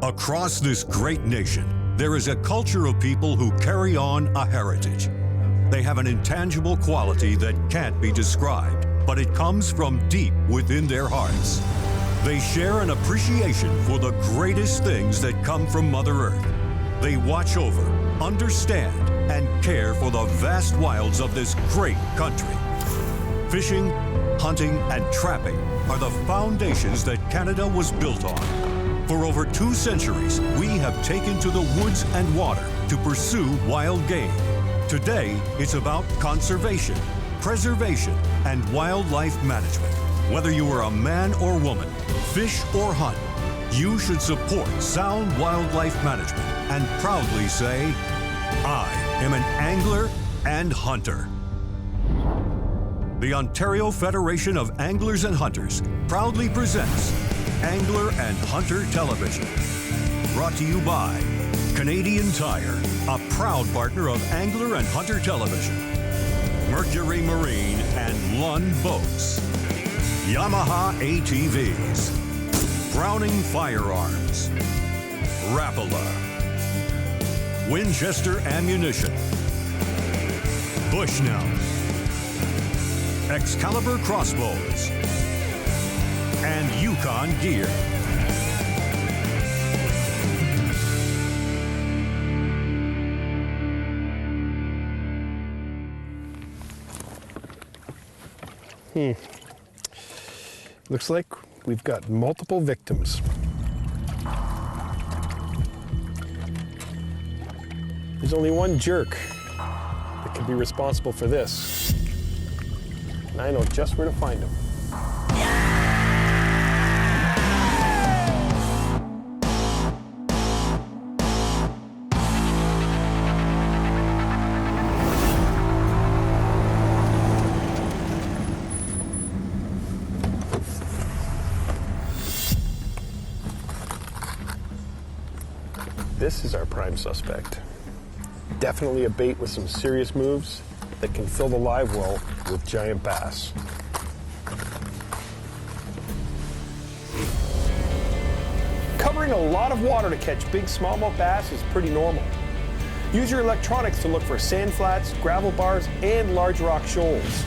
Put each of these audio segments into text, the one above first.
Across this great nation, there is a culture of people who carry on a heritage. They have an intangible quality that can't be described, but it comes from deep within their hearts. They share an appreciation for the greatest things that come from Mother Earth. They watch over, understand, and care for the vast wilds of this great country. Fishing, hunting, and trapping are the foundations that Canada was built on. For over 2 centuries, we have taken to the woods and water to pursue wild game. Today, it's about conservation, preservation, and wildlife management. Whether you are a man or woman, fish or hunt, you should support sound wildlife management and proudly say, I am an angler and hunter. The Ontario Federation of Anglers and Hunters proudly presents Angler and Hunter Television. Brought to you by Canadian Tire, a proud partner of Angler and Hunter Television. Mercury Marine and Lund Boats. Yamaha ATVs. Browning Firearms. Rapala. Winchester Ammunition. Bushnell. Excalibur Crossbows. And Yukon Gear. Looks like we've got multiple victims. There's only one jerk that could be responsible for this. And I know just where to find him. This is our prime suspect. Definitely a bait with some serious moves that can fill the live well with giant bass. Covering a lot of water to catch big smallmouth bass is pretty normal. Use your electronics to look for sand flats, gravel bars, and large rock shoals.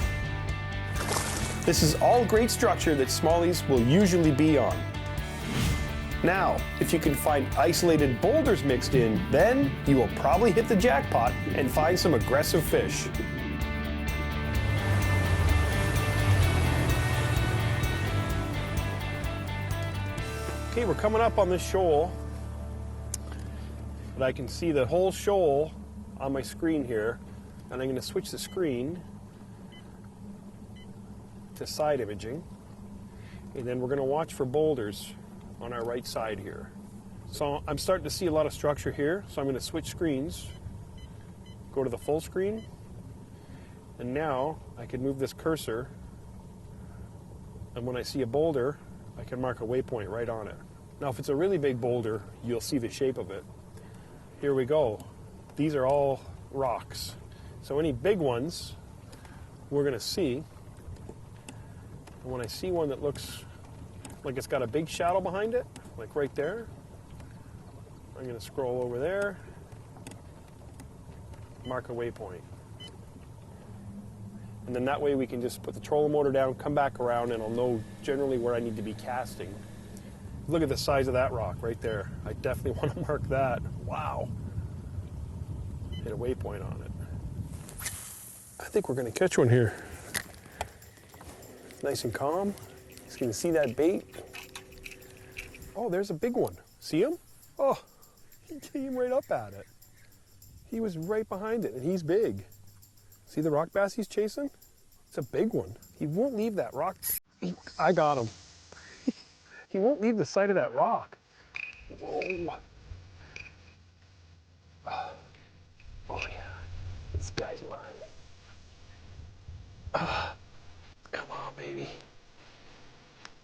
This is all great structure that smallies will usually be on. Now, if you can find isolated boulders mixed in, then you will probably hit the jackpot and find some aggressive fish. Okay, we're coming up on this shoal, but I can see the whole shoal on my screen here, and I'm going to switch the screen to side imaging, and then we're going to watch for boulders on our right side here. So I'm starting to see a lot of structure here, so I'm going to switch screens, go to the full screen, and now I can move this cursor, and when I see a boulder, I can mark a waypoint right on it. Now if it's a really big boulder, you'll see the shape of it. Here we go. These are all rocks. So any big ones, we're going to see. And when I see one that looks like it's got a big shadow behind it, like right there, I'm going to scroll over there, mark a waypoint. And then that way we can just put the trolling motor down, come back around, and I'll know generally where I need to be casting. Look at the size of that rock right there. I definitely want to mark that. Wow. Hit a waypoint on it. I think we're going to catch one here. Nice and calm. You can see that bait. Oh, there's a big one. See him? Oh, he came right up at it. He was right behind it, and he's big. See the rock bass he's chasing? It's a big one. He won't leave that rock. I got him. He won't leave the side of that rock. Whoa. Oh yeah, this guy's mine. Come on, baby.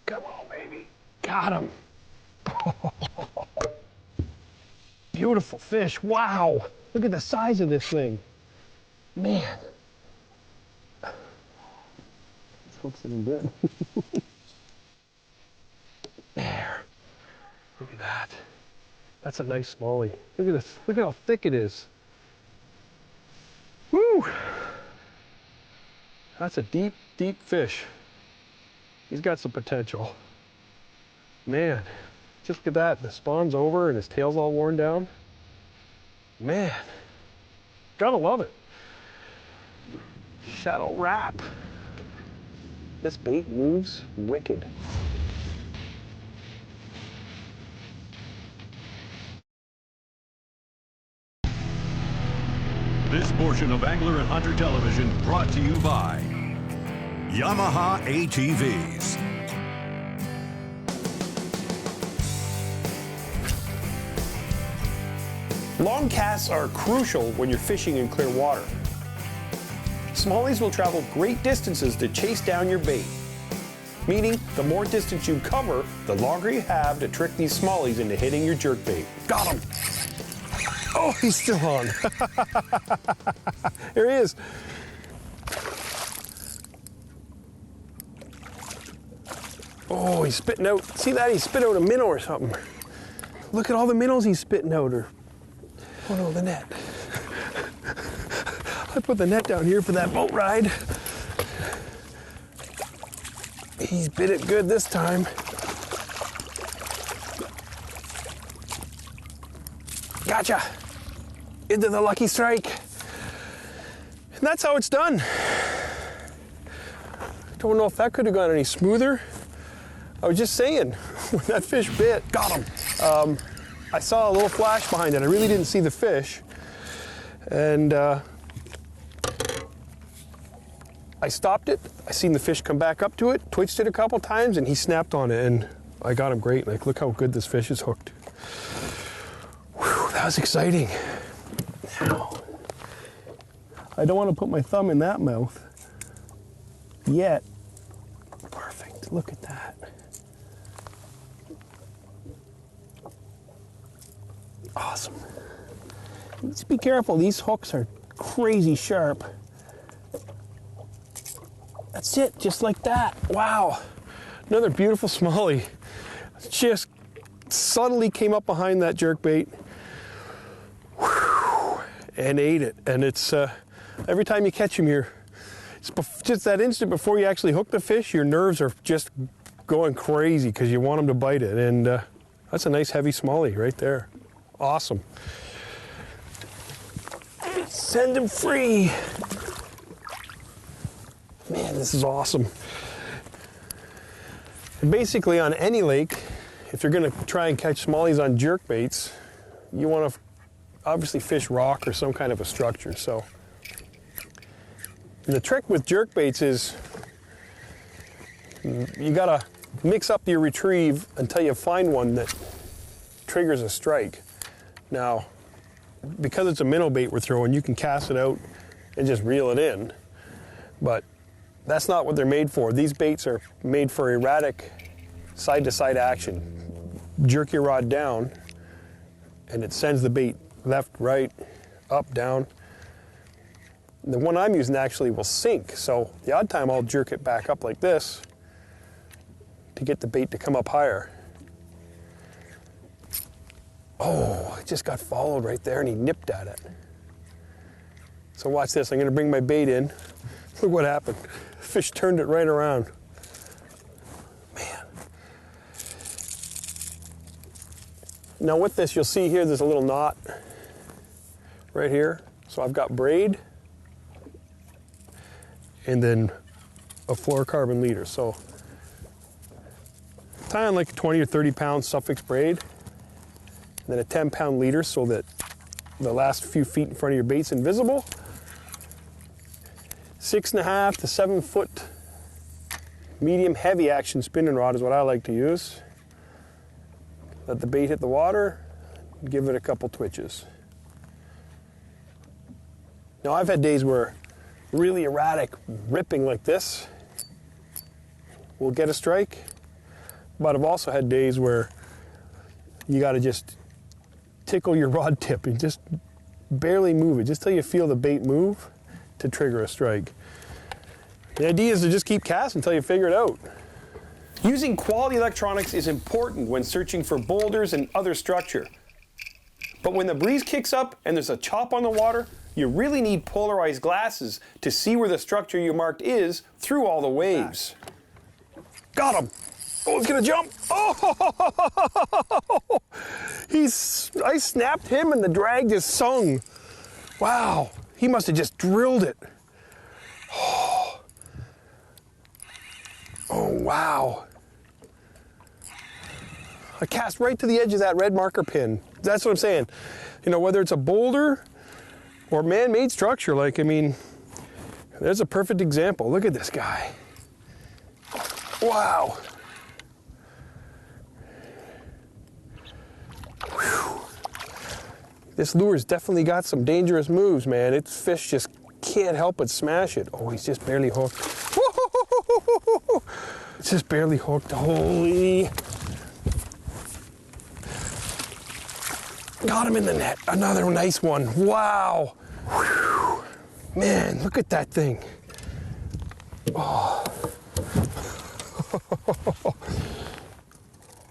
Come on, baby. Got him. Beautiful fish. Wow. Look at the size of this thing. Man. This hook's sitting good. There. Look at that. That's a nice smallie. Look at this. Look at how thick it is. Woo! That's a deep, deep fish. He's got some potential. Man, just look at that. The spawn's over and his tail's all worn down. Man, gotta love it. Shadow wrap. This bait moves wicked. This portion of Angler and Hunter Television brought to you by Yamaha ATVs. Long casts are crucial when you're fishing in clear water. Smallies will travel great distances to chase down your bait, meaning the more distance you cover, the longer you have to trick these smallies into hitting your jerkbait. Got him! Oh, he's still on. Here he is. Oh, he's spitting out. See that? He spit out a minnow or something. Look at all the minnows he's spitting out. Oh no, the net. I put the net down here for that boat ride. He's bit it good this time. Gotcha! Into the lucky strike. And that's how it's done. Don't know if that could have gone any smoother. I was just saying, when that fish bit, got him. I saw a little flash behind it. I really didn't see the fish. And I stopped it. I seen the fish come back up to it, twitched it a couple times, and he snapped on it. And I got him great. Like, look how good this fish is hooked. Whew, that was exciting. Now, I don't want to put my thumb in that mouth yet. Perfect. Look at that. Awesome. Just be careful. These hooks are crazy sharp. That's it. Just like that. Wow. Another beautiful smallie. Just subtly came up behind that jerkbait. And ate it. And it's every time you catch him, it's just that instant before you actually hook the fish, your nerves are just going crazy because you want him to bite it. And that's a nice heavy smallie right there. Awesome. Send him free. Man, this is awesome. And basically on any lake, if you're going to try and catch smallies on jerkbaits, you want to obviously fish rock or some kind of a structure. So the trick with jerkbaits is you gotta mix up your retrieve until you find one that triggers a strike. Now, because it's a minnow bait we're throwing, you can cast it out and just reel it in, but that's not what they're made for. These baits are made for erratic side-to-side action. Jerk your rod down and it sends the bait left, right, up, down. The one I'm using actually will sink, so the odd time I'll jerk it back up like this to get the bait to come up higher. Oh, it just got followed right there and he nipped at it. So watch this, I'm gonna bring my bait in. Look what happened. Fish turned it right around. Man. Now with this, you'll see here there's a little knot right here. So I've got braid and then a fluorocarbon leader. So tie on like a 20 or 30 pound suffix braid, and then a 10-pound leader so that the last few feet in front of your bait's invisible. 6.5 to 7 foot medium heavy action spinning rod is what I like to use. Let the bait hit the water, give it a couple twitches. Now I've had days where really erratic ripping like this will get a strike, but I've also had days where you got to just tickle your rod tip and just barely move it, just till you feel the bait move to trigger a strike. The idea is to just keep casting until you figure it out. Using quality electronics is important when searching for boulders and other structure. But when the breeze kicks up and there's a chop on the water, you really need polarized glasses to see where the structure you marked is through all the waves. Got him. Oh, he's gonna jump. Oh, I snapped him and the drag just sung. Wow, he must have just drilled it. Oh, wow. I cast right to the edge of that red marker pin. That's what I'm saying. You know, whether it's a boulder or man-made structure, like, I mean, there's a perfect example. Look at this guy. Wow. Whew. This lure's definitely got some dangerous moves, man. Its fish just can't help but smash it. Oh, he's just barely hooked. It's just barely hooked. Holy. Got him in the net. Another nice one. Wow. Whew. Man, look at that thing. Oh.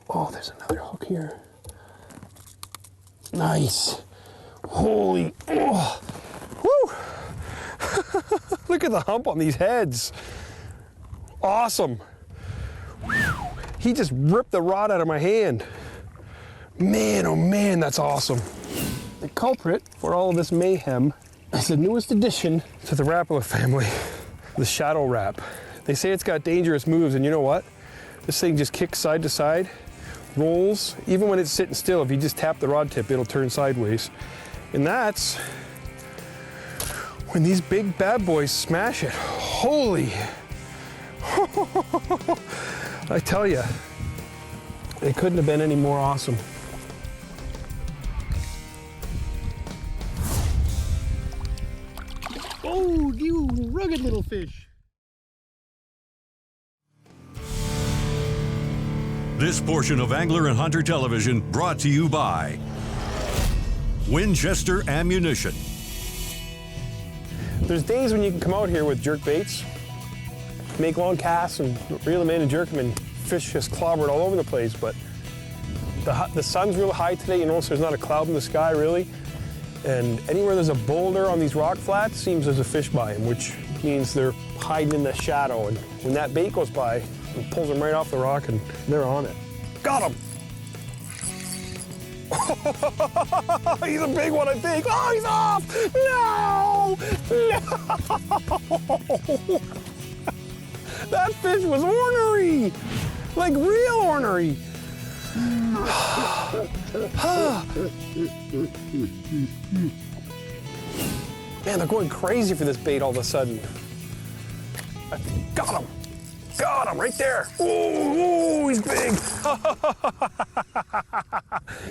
Oh, there's another hook here. Nice. Holy. Oh. Woo. Look at the hump on these heads. Awesome. He just ripped the rod out of my hand. Man, oh man, that's awesome. The culprit for all of this mayhem is the newest addition to the Rapala family, the shadow wrap. They say it's got dangerous moves, and you know what? This thing just kicks side to side, rolls. Even when it's sitting still, if you just tap the rod tip, it'll turn sideways. And that's when these big bad boys smash it. Holy. I tell you, it couldn't have been any more awesome. Oh, you rugged little fish. This portion of Angler and Hunter Television brought to you by Winchester Ammunition. There's days when you can come out here with jerk baits, make long casts and reel them in and jerk them, and fish just clobbered all over the place, but the sun's real high today. You notice there's not a cloud in the sky really, and anywhere there's a boulder on these rock flats seems there's a fish by them, which means they're hiding in the shadow, and when that bait goes by, it pulls them right off the rock and they're on it. Got him! He's a big one, I think. Oh, he's off! No! That fish was ornery! Like real ornery! Man, they're going crazy for this bait all of a sudden. I got him! Got him right there! Ooh, he's big!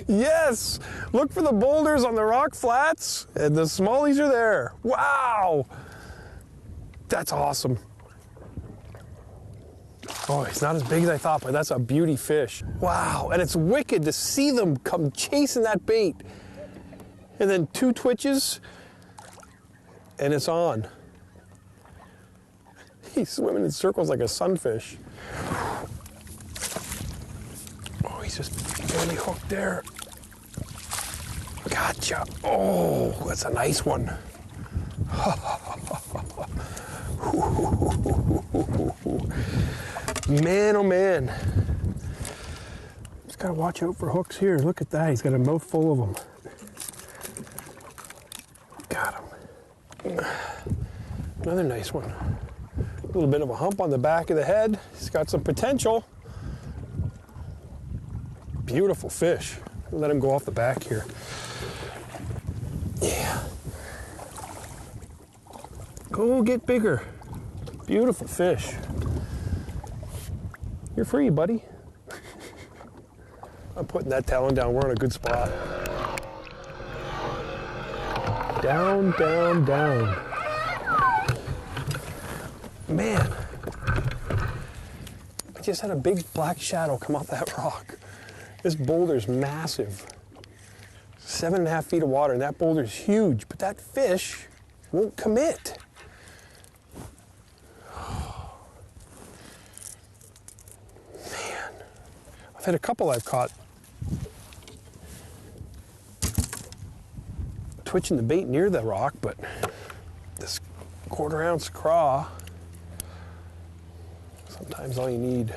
Yes! Look for the boulders on the rock flats, and the smallies are there. Wow! That's awesome. Oh, he's not as big as I thought, but that's a beauty fish. Wow, and it's wicked to see them come chasing that bait. And then 2 twitches, and it's on. He's swimming in circles like a sunfish. Oh, he's just barely hooked there. Gotcha. Oh, that's a nice one. Man, oh man. Just gotta watch out for hooks here. Look at that, he's got a mouthful of them. Got him. Another nice one. A little bit of a hump on the back of the head. He's got some potential. Beautiful fish. Let him go off the back here. Yeah. Go get bigger. Beautiful fish. You're free, buddy. I'm putting that talon down. We're on a good spot. Down, down, down. Man, I just had a big black shadow come off that rock. This boulder's massive. 7.5 feet of water, and that boulder's huge, but that fish won't commit. Man, I've had a couple I've caught switching the bait near the rock, but this 1/4 ounce craw, sometimes all you need,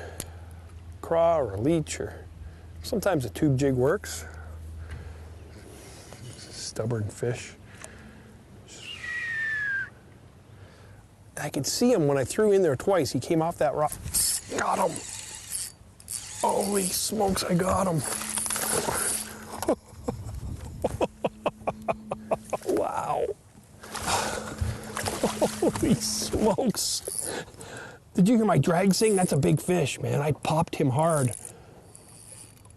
craw or a leech, or sometimes a tube jig works. Stubborn fish. I could see him when I threw in there twice. He came off that rock. Got him. Holy smokes, I got him. Wow. Holy smokes. Did you hear my drag sing? That's a big fish, man. I popped him hard.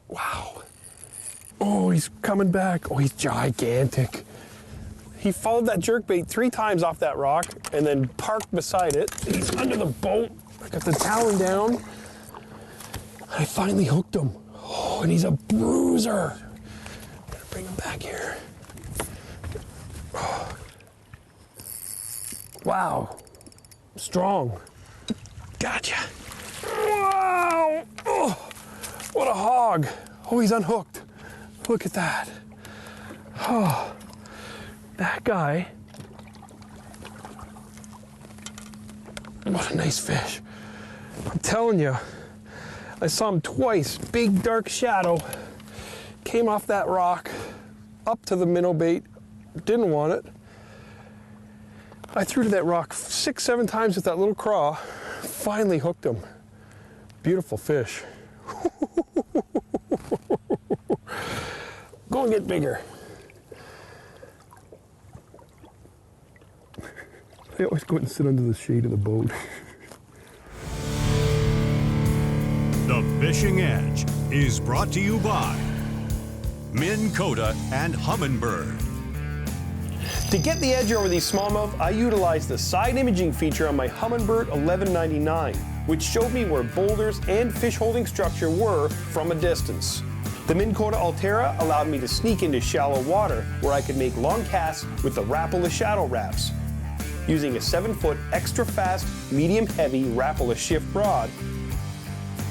Wow. Oh, he's coming back. Oh, he's gigantic. He followed that jerkbait 3 times off that rock and then parked beside it. He's under the boat. I got the talon down. I finally hooked him. Oh, and he's a bruiser. I'm gonna bring him back here. Oh. Wow. Strong. Gotcha. Wow. Oh, what a hog. Oh, he's unhooked. Look at that. Oh, that guy. What a nice fish. I'm telling you, I saw him twice. Big dark shadow. Came off that rock, up to the minnow bait. Didn't want it. I threw to that rock 6, 7 times with that little craw. Finally hooked him. Beautiful fish. Go and get bigger. I always go and sit under the shade of the boat. The Fishing Edge is brought to you by Minn Kota and Humminbird. To get the edge over these smallmouth, I utilized the side imaging feature on my Humminbird 1199, which showed me where boulders and fish holding structure were from a distance. The Minn Kota Altera allowed me to sneak into shallow water where I could make long casts with the Rapala shadow wraps. Using a 7-foot extra fast, medium heavy Rapala shift rod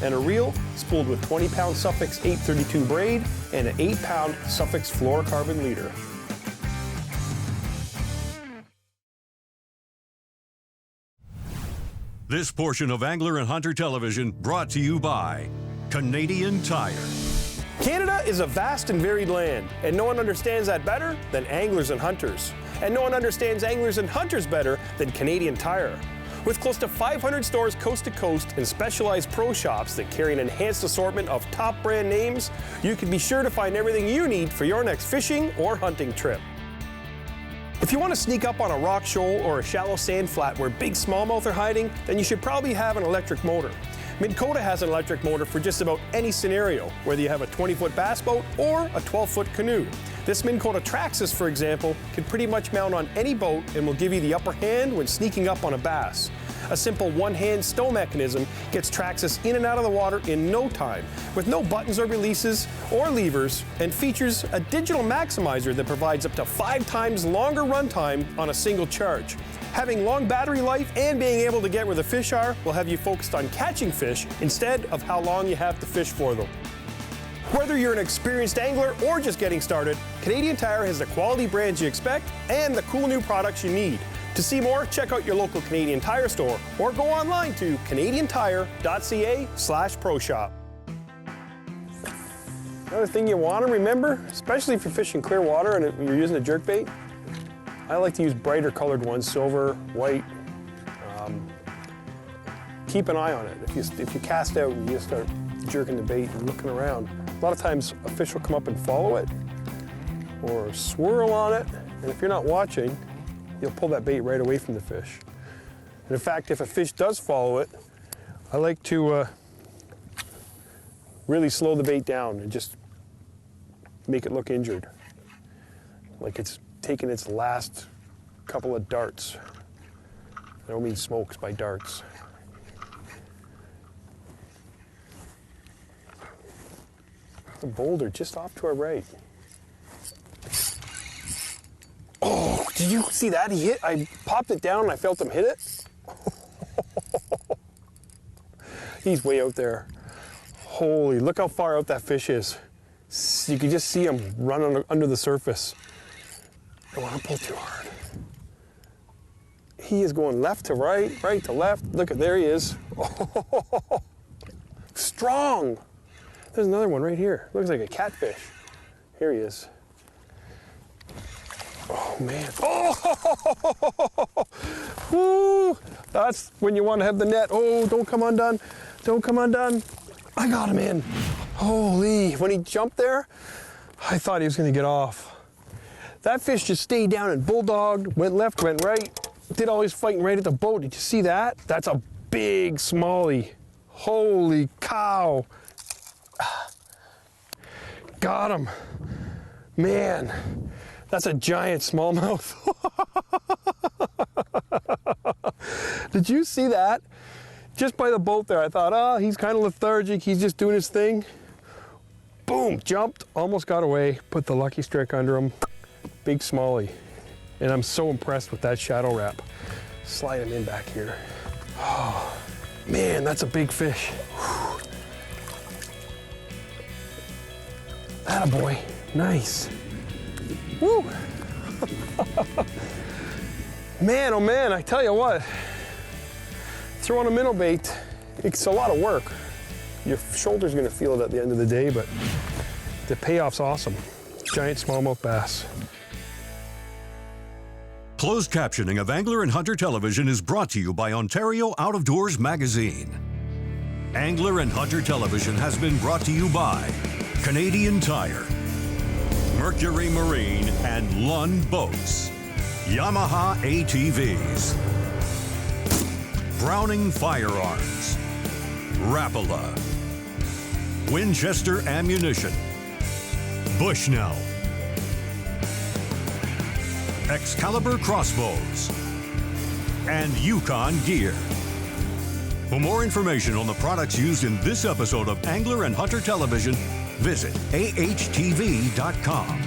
and a reel spooled with 20-pound Suffix 832 braid and an 8-pound Suffix fluorocarbon leader. This portion of Angler and Hunter Television brought to you by Canadian Tire. Canada is a vast and varied land, and no one understands that better than anglers and hunters. And no one understands anglers and hunters better than Canadian Tire. With close to 500 stores coast to coast and specialized pro shops that carry an enhanced assortment of top brand names, you can be sure to find everything you need for your next fishing or hunting trip. If you want to sneak up on a rock shoal or a shallow sand flat where big smallmouth are hiding, then you should probably have an electric motor. Minn Kota has an electric motor for just about any scenario, whether you have a 20-foot bass boat or a 12-foot canoe. This Minn Kota Traxxas, for example, can pretty much mount on any boat and will give you the upper hand when sneaking up on a bass. A simple one-hand stow mechanism gets Traxxas in and out of the water in no time, with no buttons or releases or levers, and features a digital maximizer that provides up to 5 times longer runtime on a single charge. Having long battery life and being able to get where the fish are will have you focused on catching fish instead of how long you have to fish for them. Whether you're an experienced angler or just getting started, Canadian Tire has the quality brands you expect and the cool new products you need. To see more, check out your local Canadian Tire store or go online to canadiantire.ca/proshop. Another thing you want to remember, especially if you're fishing clear water and you're using a jerkbait, I like to use brighter colored ones, silver, white. Keep an eye on it. If you cast out and you just start jerking the bait and looking around, a lot of times a fish will come up and follow it or swirl on it, and if you're not watching, you'll pull that bait right away from the fish. And in fact, if a fish does follow it, I like to really slow the bait down and just make it look injured, like it's taken its last couple of darts. I don't mean smokes, by darts. The boulder just off to our right. Oh, did you see that? He hit, I popped it down and I felt him hit it. He's way out there. Holy, look how far out that fish is. You can just see him running under the surface. I don't want to pull too hard. He is going left to right, right to left. Look, there he is. Oh, strong. There's another one right here. Looks like a catfish. Here he is. Oh, man. Oh, woo. That's when you want to have the net. Oh, don't come undone. Don't come undone. I got him in. Holy, when he jumped there, I thought he was going to get off. That fish just stayed down and bulldogged, went left, went right, did all his fighting right at the boat. Did you see that? That's a big smallie. Holy cow. Got him. Man, that's a giant smallmouth. Did you see that? Just by the boat there, I thought, oh, he's kind of lethargic. He's just doing his thing. Boom, jumped, almost got away, put the lucky strike under him. Big smallie. And I'm so impressed with that shadow wrap. Slide him in back here. Oh, man, that's a big fish. Attaboy, nice. Woo! Man, oh man, I tell you what, throwing a minnow bait, it's a lot of work. Your shoulder's gonna feel it at the end of the day, but the payoff's awesome. Giant smallmouth bass. Closed captioning of Angler and Hunter Television is brought to you by Ontario Out of Doors Magazine. Angler and Hunter Television has been brought to you by Canadian Tire, Mercury Marine and Lund Boats, Yamaha ATVs, Browning Firearms, Rapala, Winchester Ammunition, Bushnell, Excalibur Crossbows, and Yukon Gear. For more information on the products used in this episode of Angler and Hunter Television, visit AHTV.com.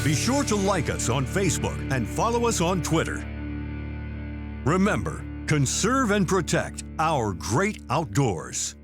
Be sure to like us on Facebook and follow us on Twitter. Remember, conserve and protect our great outdoors.